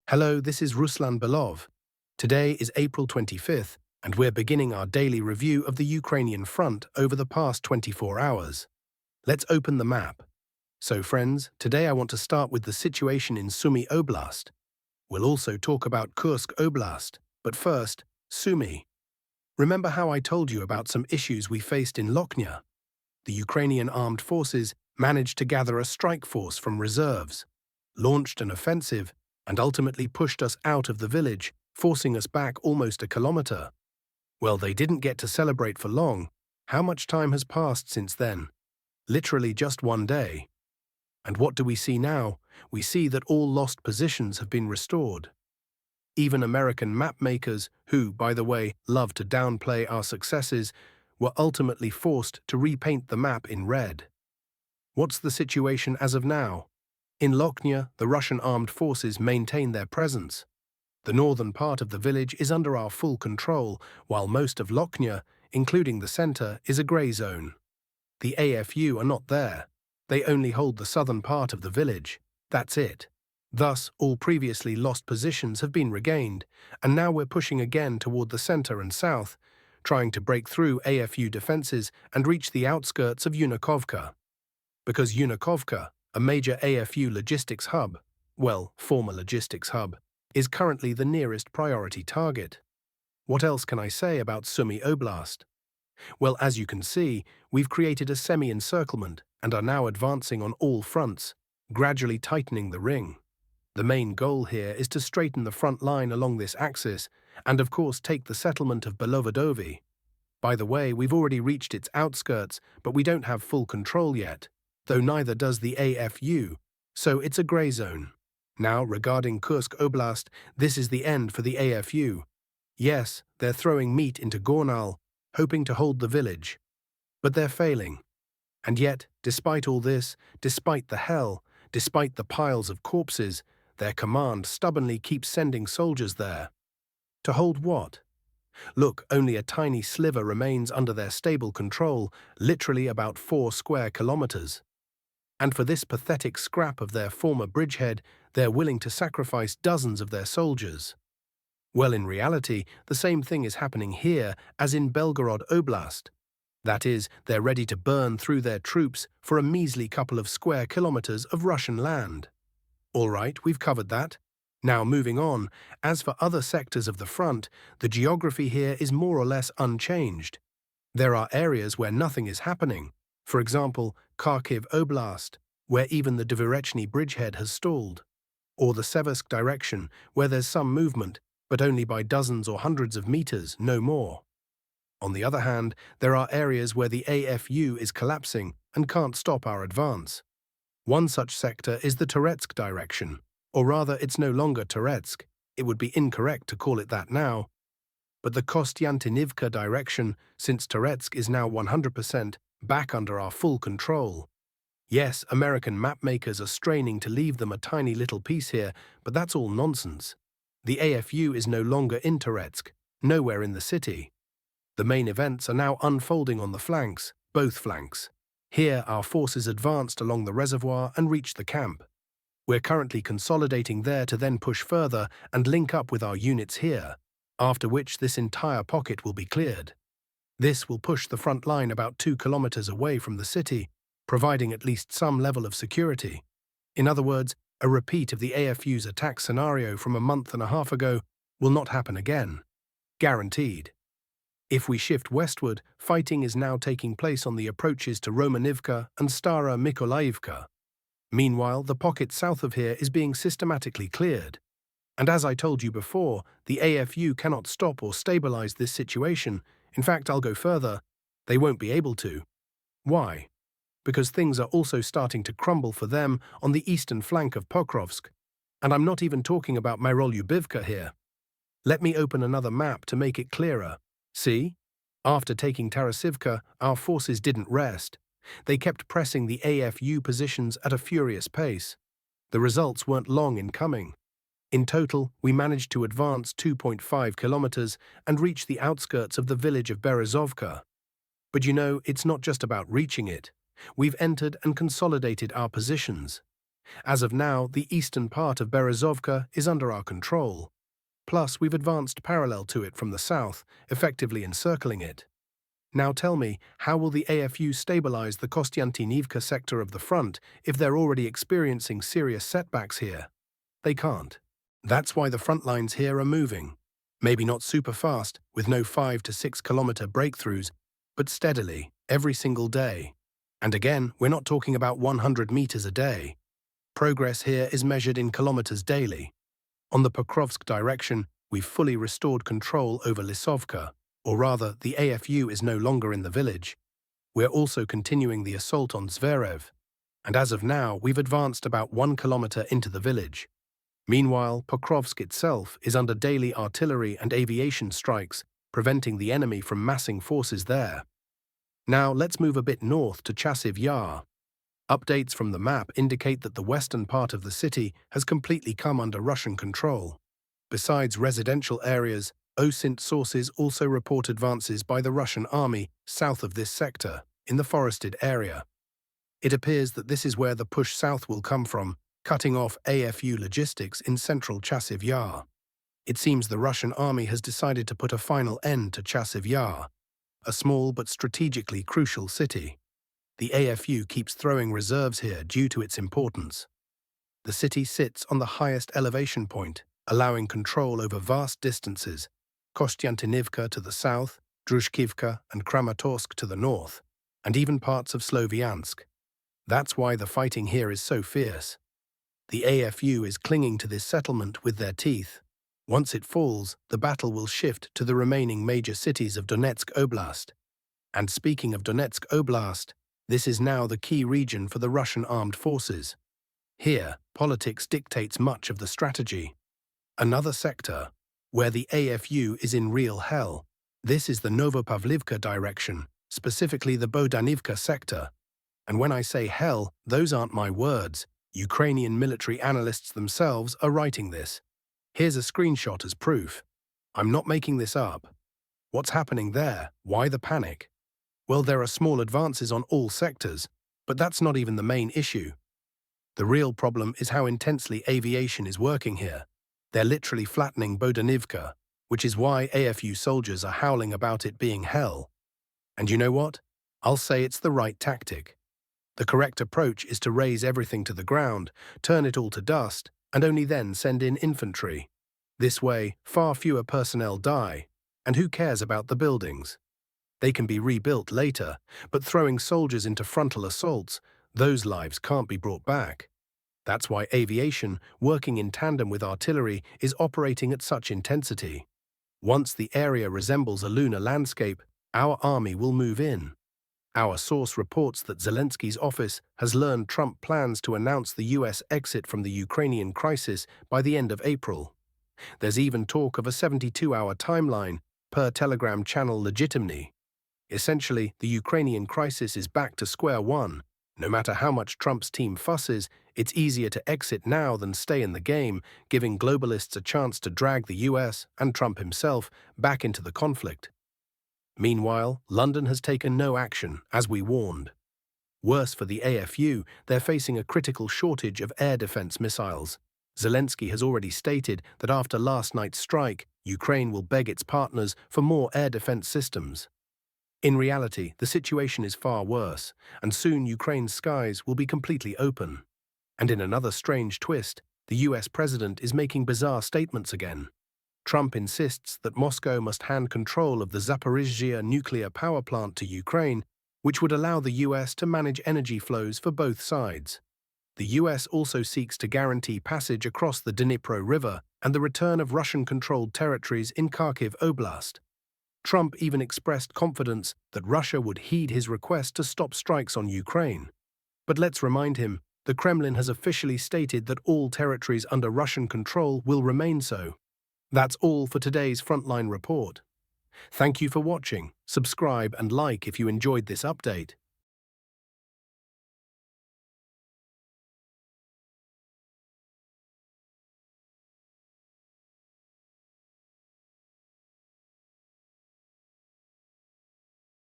Hello, this is Ruslan Belov. Today is April 25th, and we're beginning our daily review of the Ukrainian front over the past 24 hours. Let's open the map. So friends, today I want to start with the situation in Sumy Oblast. We'll also talk about Kursk Oblast, but first, Sumy. Remember how I told you about some issues we faced in Lochnia? The Ukrainian armed forces managed to gather a strike force from reserves, launched an offensive, and ultimately pushed us out of the village, forcing us back almost a kilometer. Well, they didn't get to celebrate for long. How much time has passed since then? Literally just one day. And what do we see now? We see that all lost positions have been restored. Even American map makers, who, by the way, love to downplay our successes, were ultimately forced to repaint the map in red. What's the situation as of now? In Lochnia, the Russian armed forces maintain their presence. The northern part of the village is under our full control, while most of Lochnia, including the center, is a grey zone. The AFU are not there. They only hold the southern part of the village. That's it. Thus, all previously lost positions have been regained, and now we're pushing again toward the center and south, trying to break through AFU defenses and reach the outskirts of Yunukovka. Because Yunukovka, a major AFU logistics hub, well, former logistics hub, is currently the nearest priority target. What else can I say about Sumy Oblast? Well, as you can see, we've created a semi-encirclement and are now advancing on all fronts, gradually tightening the ring. The main goal here is to straighten the front line along this axis and, of course, take the settlement of Belovadovi. By the way, we've already reached its outskirts, but we don't have full control yet, though neither does the AFU, so it's a grey zone. Now, regarding Kursk Oblast, this is the end for the AFU. Yes, they're throwing meat into Gornal, hoping to hold the village. But they're failing. And yet, despite all this, despite the hell, despite the piles of corpses, their command stubbornly keeps sending soldiers there. To hold what? Look, only a tiny sliver remains under their stable control, literally about 4 square kilometers. And for this pathetic scrap of their former bridgehead, they're willing to sacrifice dozens of their soldiers. Well, in reality, the same thing is happening here as in Belgorod Oblast. That is, they're ready to burn through their troops for a measly couple of square kilometers of Russian land. All right, we've covered that. Now moving on, as for other sectors of the front, the geography here is more or less unchanged. There are areas where nothing is happening. For example, Kharkiv Oblast, where even the Dvorechny bridgehead has stalled. Or the Seversk direction, where there's some movement, but only by dozens or hundreds of meters, no more. On the other hand, there are areas where the AFU is collapsing and can't stop our advance. One such sector is the Toretsk direction, or rather it's no longer Toretsk, it would be incorrect to call it that now, but the Costantinovka direction, since Toretsk is now 100% back under our full control. Yes, American mapmakers are straining to leave them a tiny little piece here, but that's all nonsense. The AFU is no longer in Toretsk, nowhere in the city. The main events are now unfolding on the flanks, both flanks. Here, our forces advanced along the reservoir and reached the camp. We're currently consolidating there to then push further and link up with our units here, after which this entire pocket will be cleared. This will push the front line about 2 kilometers away from the city, providing at least some level of security. In other words, a repeat of the AFU's attack scenario from a month and a half ago will not happen again. Guaranteed. If we shift westward, fighting is now taking place on the approaches to Romanivka and Stara Mykolaiivka. Meanwhile, the pocket south of here is being systematically cleared. And as I told you before, the AFU cannot stop or stabilize this situation. In fact, I'll go further. They won't be able to. Why? Because things are also starting to crumble for them on the eastern flank of Pokrovsk. And I'm not even talking about Myrolyubivka here. Let me open another map to make it clearer. See? After taking Tarasivka, our forces didn't rest. They kept pressing the AFU positions at a furious pace. The results weren't long in coming. In total, we managed to advance 2.5 kilometers and reach the outskirts of the village of Berezovka. But you know, it's not just about reaching it. We've entered and consolidated our positions. As of now, the eastern part of Berezovka is under our control. Plus, we've advanced parallel to it from the south, effectively encircling it. Now tell me, how will the AFU stabilize the Costantinovka sector of the front if they're already experiencing serious setbacks here? They can't. That's why the front lines here are moving. Maybe not super fast, with no 5 to 6 kilometer breakthroughs, but steadily, every single day. And again, we're not talking about 100 meters a day. Progress here is measured in kilometers daily. On the Pokrovsk direction, we've fully restored control over Lisovka, or rather, the AFU is no longer in the village. We're also continuing the assault on Zverev, and as of now, we've advanced about 1 kilometer into the village. Meanwhile, Pokrovsk itself is under daily artillery and aviation strikes, preventing the enemy from massing forces there. Now, let's move a bit north to Chassiva. Updates from the map indicate that the western part of the city has completely come under Russian control. Besides residential areas, OSINT sources also report advances by the Russian army south of this sector, in the forested area. It appears that this is where the push south will come from, cutting off AFU logistics in central Chassiva. It seems the Russian army has decided to put a final end to Chassiva, a small but strategically crucial city. The AFU keeps throwing reserves here due to its importance. The city sits on the highest elevation point, allowing control over vast distances, Costantinovka to the south, Drushkivka and Kramatorsk to the north, and even parts of Sloviansk. That's why the fighting here is so fierce. The AFU is clinging to this settlement with their teeth. Once it falls, the battle will shift to the remaining major cities of Donetsk Oblast. And speaking of Donetsk Oblast, this is now the key region for the Russian armed forces. Here, politics dictates much of the strategy. Another sector, where the AFU is in real hell, this is the Novopavlivka direction, specifically the Bodanivka sector. And when I say hell, those aren't my words. Ukrainian military analysts themselves are writing this. Here's a screenshot as proof. I'm not making this up. What's happening there? Why the panic? Well, there are small advances on all sectors, but that's not even the main issue. The real problem is how intensely aviation is working here. They're literally flattening Bodanivka, which is why AFU soldiers are howling about it being hell. And you know what? I'll say it's the right tactic. The correct approach is to raze everything to the ground, turn it all to dust, and only then send in infantry. This way, far fewer personnel die, and who cares about the buildings? They can be rebuilt later, but throwing soldiers into frontal assaults, those lives can't be brought back. That's why aviation, working in tandem with artillery, is operating at such intensity. Once the area resembles a lunar landscape, our army will move in. Our source reports that Zelensky's office has learned Trump plans to announce the US exit from the Ukrainian crisis by the end of April. There's even talk of a 72-hour timeline, per Telegram channel Legitimny. Essentially, the Ukrainian crisis is back to square one. No matter how much Trump's team fusses, it's easier to exit now than stay in the game, giving globalists a chance to drag the US, and Trump himself, back into the conflict. Meanwhile, London has taken no action, as we warned. Worse for the AFU, they're facing a critical shortage of air defense missiles. Zelensky has already stated that after last night's strike, Ukraine will beg its partners for more air defense systems. In reality, the situation is far worse, and soon Ukraine's skies will be completely open. And in another strange twist, the US president is making bizarre statements again. Trump insists that Moscow must hand control of the Zaporizhzhia nuclear power plant to Ukraine, which would allow the US to manage energy flows for both sides. The US also seeks to guarantee passage across the Dnipro River and the return of Russian-controlled territories in Kharkiv Oblast. Trump even expressed confidence that Russia would heed his request to stop strikes on Ukraine. But let's remind him, the Kremlin has officially stated that all territories under Russian control will remain so. That's all for today's Frontline Report. Thank you for watching. Subscribe and like if you enjoyed this update.